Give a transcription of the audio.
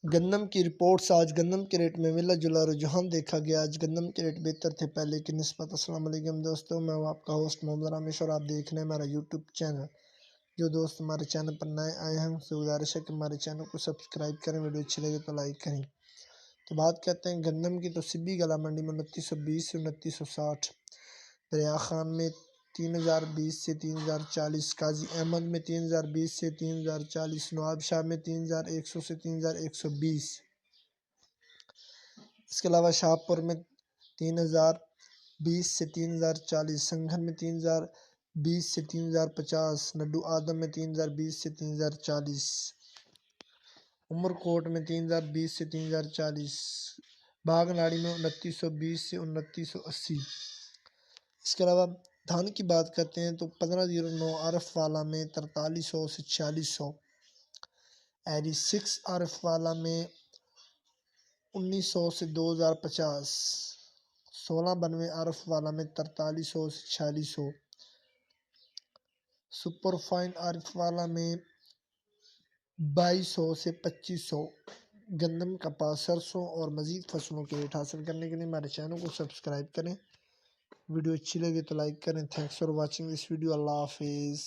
گندم کی رپورٹس۔ آج گندم کے ریٹ میں ملا جلا رجحان دیکھا گیا۔ آج گندم کے ریٹ بہتر تھے پہلے کی نسبت۔ السلام علیکم دوستوں، میں ہوں آپ کا ہوسٹ محمد رمیش اور آپ دیکھ رہے ہیں ہمارا یوٹیوب چینل۔ جو دوست ہمارے چینل پر نئے آئے ہیں ان سے گزارش ہے کہ ہمارے چینل کو سبسکرائب کریں، ویڈیو اچھی لگے تو لائک کریں۔ تو بات کرتے ہیں گندم کی، تو سبی گلا منڈی میں 2920 سے 2960، دریا خان میں 3020 سے 3040، قاضی احمد میں 3020 سے 3040، نواب شاہ میں 3100 سے 3120۔ اس کے علاوہ شاہ پور میں 3020 سے 3040، سنگھن میں 3020 سے 3050، نڈو آدم میں 3020 سے 3040، عمر کوٹ میں 3020 سے 3040، باغ ناڑی میں 2920 سے 2980۔ اس کے علاوہ دھان کی بات کرتے ہیں تو 1509 عرف والا میں 4300 سے 4600، ایری 6 عرف والا میں 1900 سے 2050، 1692 عرف والا میں 4300 سے 4600، سپر فائن عرف والا میں 2200 سے 2500۔ گندم، کپاس، سرسوں اور مزید فصلوں کے ریٹ حاصل کرنے کے لیے ہمارے چینل کو سبسکرائب کریں، ویڈیو اچھی لگے تو لائک کریں۔ Thanks for watching this video. اللہ حافظ۔